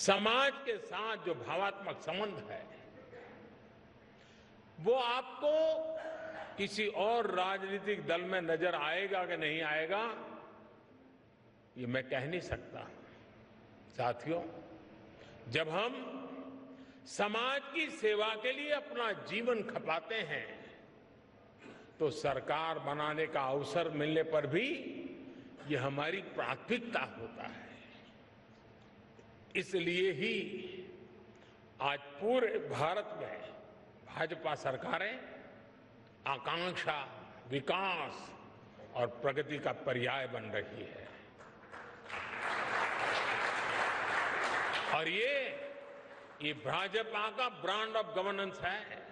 समाज के साथ जो भावात्मक संबंध है वो आपको किसी और राजनीतिक दल में नजर आएगा कि नहीं आएगा ये मैं कह नहीं सकता। साथियों, जब हम समाज की सेवा के लिए अपना जीवन खपाते हैं तो सरकार बनाने का अवसर मिलने पर भी ये हमारी प्राथमिकता होता है। इसलिए ही आज पूरे भारत में भाजपा सरकारें आकांक्षा, विकास और प्रगति का पर्याय बन रही है। और ये भाजपा का ब्रांड ऑफ गवर्नेंस है।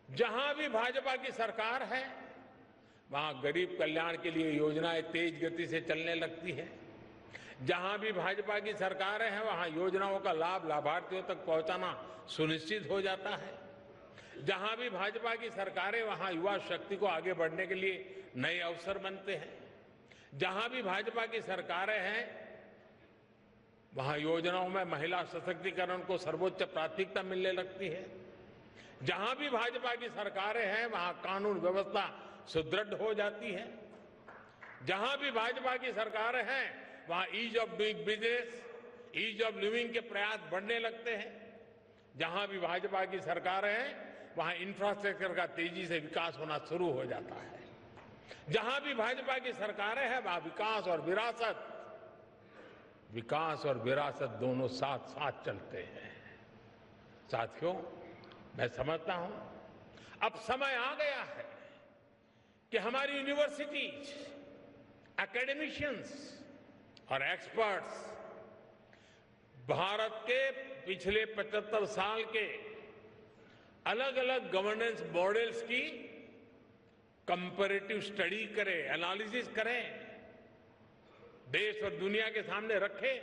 जहां भी भाजपा की सरकार है वहां गरीब कल्याण के लिए योजनाएं तेज गति से चलने लगती है। जहां भी भाजपा की सरकारें हैं वहां योजनाओं का लाभ लाभार्थियों तक पहुंचाना सुनिश्चित हो जाता है। जहां भी भाजपा की सरकारें वहां युवा शक्ति को आगे बढ़ने के लिए नए अवसर बनते हैं। जहां भी भाजपा की सरकारें हैं वहां योजनाओं में महिला सशक्तिकरण को सर्वोच्च प्राथमिकता मिलने लगती है। जहां भी भाजपा की सरकारें हैं वहां कानून व्यवस्था सुदृढ़ हो जाती है। जहां भी भाजपा की सरकारें हैं वहां ease of doing business, ease of living के प्रयास बढ़ने लगते हैं। जहां भी भाजपा की सरकारें हैं वहां इंफ्रास्ट्रक्चर का तेजी से विकास होना शुरू हो जाता है। जहां भी भाजपा की सरकारें हैं वहां विकास और विरासत दोनों साथ साथ चलते हैं। साथियों, मैं समझता हूं अब समय आ गया है कि हमारी यूनिवर्सिटीज, एकेडमिशियंस और एक्सपर्ट्स भारत के पिछले 75 साल के अलग अलग गवर्नेंस मॉडल्स की कंपैरेटिव स्टडी करें, एनालिसिस करें, देश और दुनिया के सामने रखें।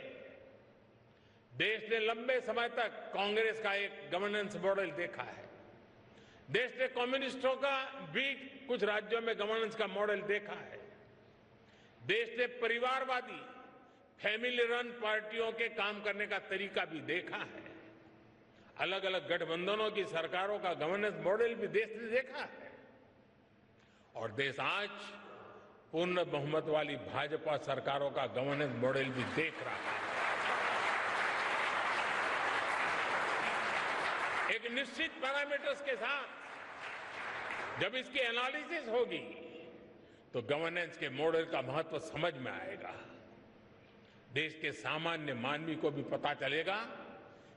देश ने लंबे समय तक कांग्रेस का एक गवर्नेंस मॉडल देखा है। देश ने कम्युनिस्टों का भी कुछ राज्यों में गवर्नेंस का मॉडल देखा है। देश ने परिवारवादी, फैमिली रन पार्टियों के काम करने का तरीका भी देखा है। अलग अलग गठबंधनों की सरकारों का गवर्नेंस मॉडल भी देश ने देखा है। और देश आज पूर्ण बहुमत वाली भाजपा सरकारों का गवर्नेंस मॉडल भी देख रहा है। एक निश्चित पैरामीटर्स के साथ जब इसकी एनालिसिस होगी तो गवर्नेंस के मॉडल का महत्व समझ में आएगा। देश के सामान्य मानवी को भी पता चलेगा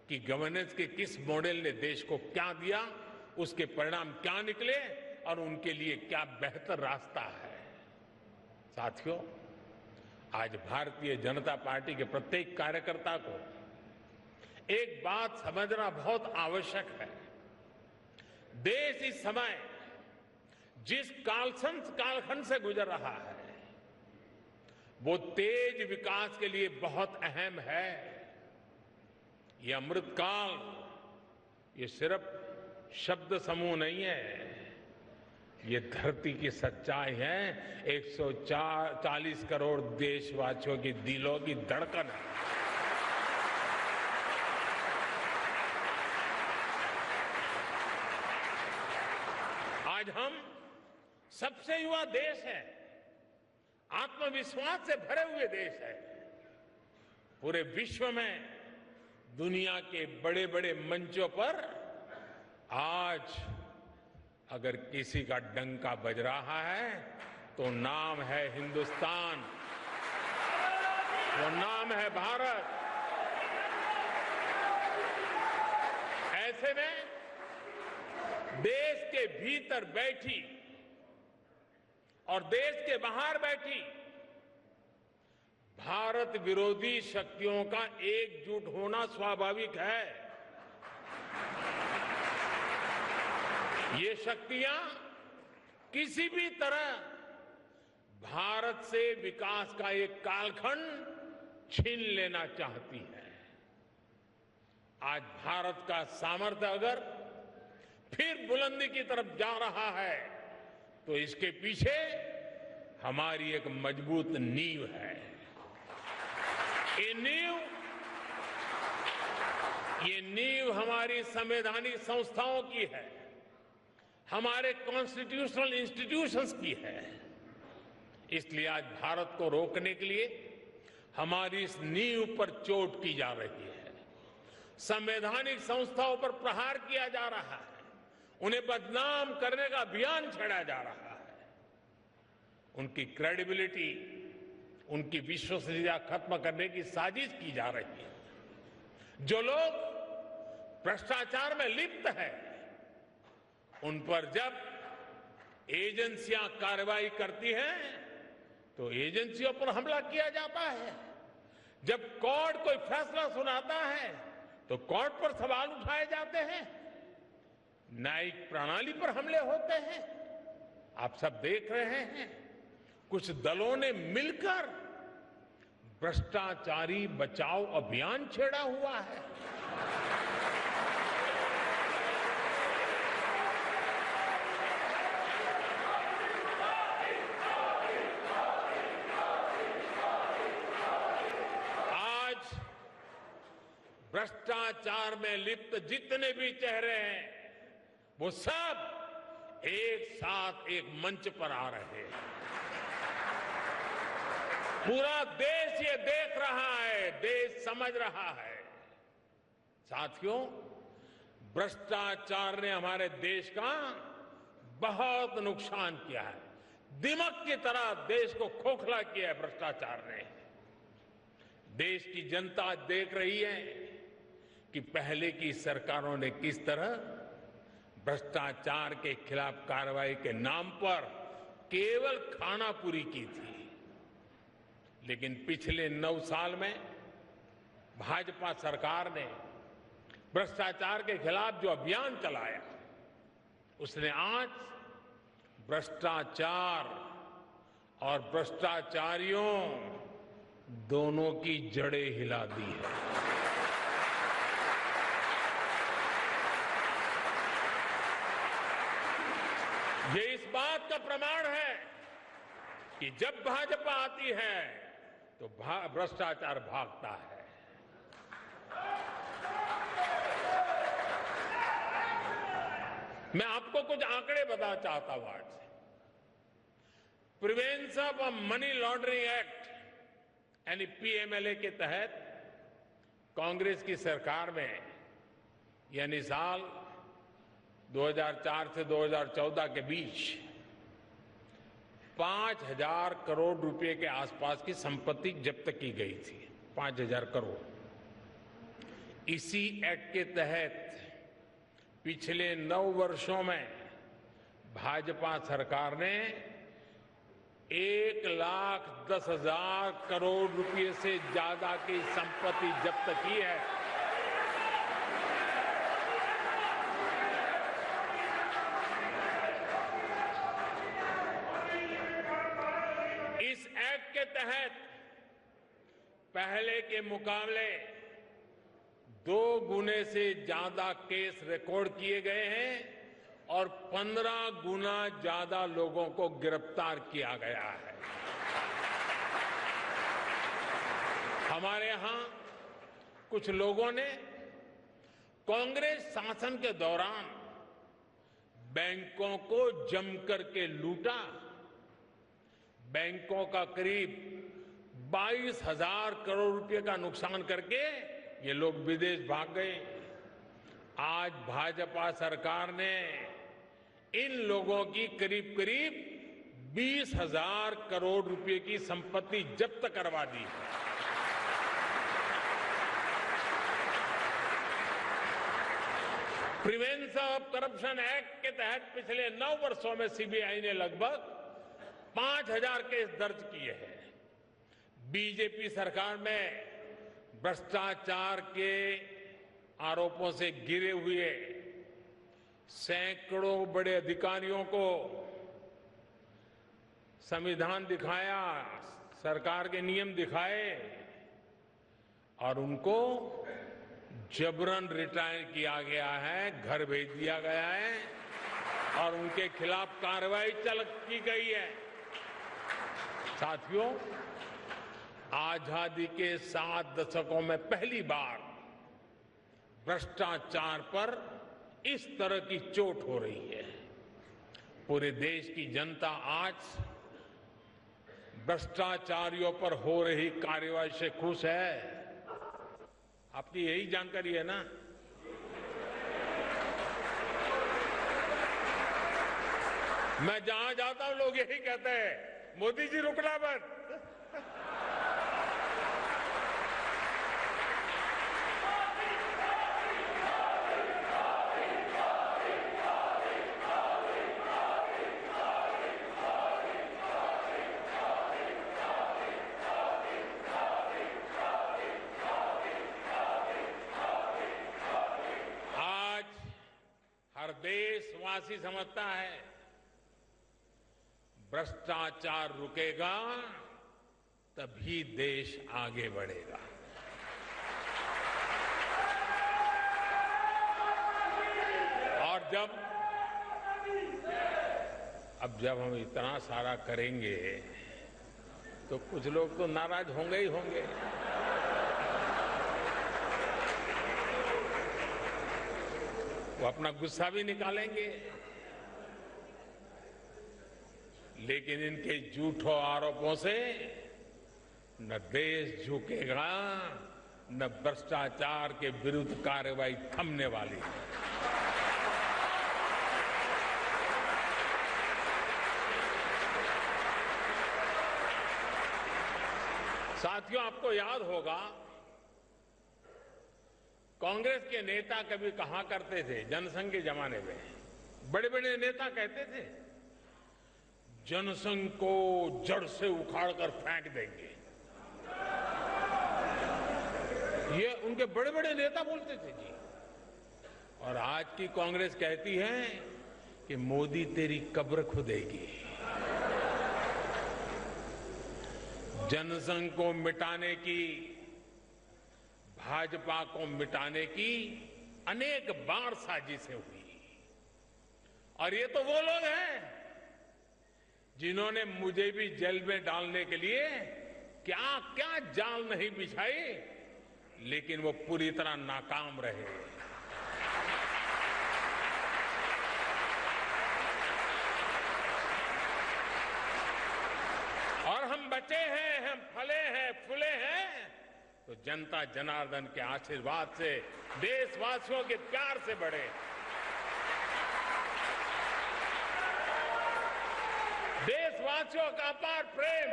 कि गवर्नेंस के किस मॉडल ने देश को क्या दिया, उसके परिणाम क्या निकले और उनके लिए क्या बेहतर रास्ता है। साथियों, आज भारतीय जनता पार्टी के प्रत्येक कार्यकर्ता को एक बात समझना बहुत आवश्यक है। देश इस समय जिस कालखंड से गुजर रहा है वो तेज विकास के लिए बहुत अहम है। ये अमृतकाल ये सिर्फ शब्द समूह नहीं है, ये धरती की सच्चाई है। 140 करोड़ देशवासियों की दिलों की धड़कन है। आज हम सबसे युवा देश है, आत्मविश्वास से भरे हुए देश है। पूरे विश्व में दुनिया के बड़े बड़े मंचों पर आज अगर किसी का डंका बज रहा है तो नाम है हिंदुस्तान, वो नाम है भारत। ऐसे में देश के भीतर बैठी और देश के बाहर बैठी भारत विरोधी शक्तियों का एकजुट होना स्वाभाविक है। ये शक्तियां किसी भी तरह भारत से विकास का एक कालखंड छीन लेना चाहती है। आज भारत का सामर्थ्य अगर फिर बुलंदी की तरफ जा रहा है तो इसके पीछे हमारी एक मजबूत नींव है। ये नींव ये नींव हमारी संवैधानिक संस्थाओं की है, हमारे कॉन्स्टिट्यूशनल इंस्टीट्यूशंस की है। इसलिए आज भारत को रोकने के लिए हमारी इस नींव पर चोट की जा रही है, संवैधानिक संस्थाओं पर प्रहार किया जा रहा है, उन्हें बदनाम करने का अभियान छेड़ा जा रहा है, उनकी क्रेडिबिलिटी, उनकी विश्वसनीयता खत्म करने की साजिश की जा रही है। जो लोग भ्रष्टाचार में लिप्त हैं, उन पर जब एजेंसियां कार्रवाई करती हैं तो एजेंसियों पर हमला किया जाता है। जब कोर्ट कोई फैसला सुनाता है तो कोर्ट पर सवाल उठाए जाते हैं, न्यायिक प्रणाली पर हमले होते हैं। आप सब देख रहे हैं, कुछ दलों ने मिलकर भ्रष्टाचारी बचाओ अभियान छेड़ा हुआ है। आज भ्रष्टाचार में लिप्त जितने भी चेहरे हैं, वो सब एक साथ एक मंच पर आ रहे हैं। पूरा देश ये देख रहा है, देश समझ रहा है। साथियों, भ्रष्टाचार ने हमारे देश का बहुत नुकसान किया है। दिमक की तरह देश को खोखला किया है भ्रष्टाचार ने। देश की जनता देख रही है कि पहले की सरकारों ने किस तरह भ्रष्टाचार के खिलाफ कार्रवाई के नाम पर केवल खानापुरी की थी। लेकिन पिछले 9 साल में भाजपा सरकार ने भ्रष्टाचार के खिलाफ जो अभियान चलाया, उसने आज भ्रष्टाचार और भ्रष्टाचारियों दोनों की जड़ें हिला दी है। ये इस बात का प्रमाण है कि जब भाजपा आती है तो भ्रष्टाचार भागता है। मैं आपको कुछ आंकड़े बताना चाहता हूं आज। Prevention of money laundering act यानी पीएमएलए के तहत कांग्रेस की सरकार में, यानी साल 2004 से 2014 के बीच 5,000 करोड़ रुपए के आसपास की संपत्ति जब्त की गई थी। 5,000 करोड़। इसी एक्ट के तहत पिछले 9 वर्षों में भाजपा सरकार ने 1,10,000 करोड़ रुपए से ज्यादा की संपत्ति जब्त की है। इस एक्ट के तहत पहले के मुकाबले 2 गुने से ज्यादा केस रिकॉर्ड किए गए हैं और 15 गुना ज्यादा लोगों को गिरफ्तार किया गया है। हमारे यहां कुछ लोगों ने कांग्रेस शासन के दौरान बैंकों को जमकर के लूटा। बैंकों का करीब 22,000 करोड़ रुपए का नुकसान करके ये लोग विदेश भाग गए। आज भाजपा सरकार ने इन लोगों की करीब करीब 20,000 करोड़ रुपए की संपत्ति जब्त करवा दी है। प्रिवेंशन ऑफ करप्शन एक्ट के तहत पिछले 9 वर्षों में सीबीआई ने लगभग 5,000 केस दर्ज किए हैं। बीजेपी सरकार में भ्रष्टाचार के आरोपों से घिरे हुए सैकड़ों बड़े अधिकारियों को संविधान दिखाया, सरकार के नियम दिखाए और उनको जबरन रिटायर किया गया है, घर भेज दिया गया है और उनके खिलाफ कार्रवाई की गई है। साथियों, आजादी के 7 दशकों में पहली बार भ्रष्टाचार पर इस तरह की चोट हो रही है। पूरे देश की जनता आज भ्रष्टाचारियों पर हो रही कार्रवाई से खुश है। आपकी यही जानकारी है ना? मैं जहां जाता हूं लोग यही कहते हैं, मोदी जी रुकना मत। आज हर देशवासी समझता है भ्रष्टाचार रुकेगा तभी देश आगे बढ़ेगा। और जब हम इतना सारा करेंगे तो कुछ लोग तो नाराज होंगे ही होंगे। वो अपना गुस्सा भी निकालेंगे, लेकिन इनके झूठों आरोपों से न देश झुकेगा, न भ्रष्टाचार के विरुद्ध कार्रवाई थमने वाली है। साथियों, आपको याद होगा कांग्रेस के नेता कभी कहा करते थे, जनसंघ के जमाने में बड़े बड़े नेता कहते थे जनसंघ को जड़ से उखाड़कर फेंक देंगे। ये उनके बड़े बड़े नेता बोलते थे जी। और आज की कांग्रेस कहती है कि मोदी तेरी कब्र खुदेगी। जनसंघ को मिटाने की, भाजपा को मिटाने की अनेक बार साजिशें हुई। और ये तो वो लोग हैं जिन्होंने मुझे भी जेल में डालने के लिए क्या क्या जाल नहीं बिछाई, लेकिन वो पूरी तरह नाकाम रहे। और हम बचे हैं, हम फले हैं, फूले हैं तो जनता जनार्दन के आशीर्वाद से, देशवासियों के प्यार से बढ़े। देशवासियों का अपार प्रेम,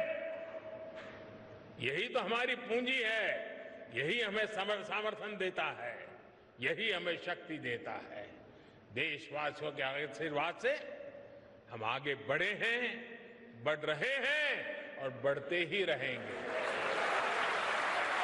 यही तो हमारी पूंजी है, यही हमें समर्थन देता है, यही हमें शक्ति देता है। देशवासियों के आशीर्वाद से हम आगे बढ़े हैं, बढ़ रहे हैं और बढ़ते ही रहेंगे।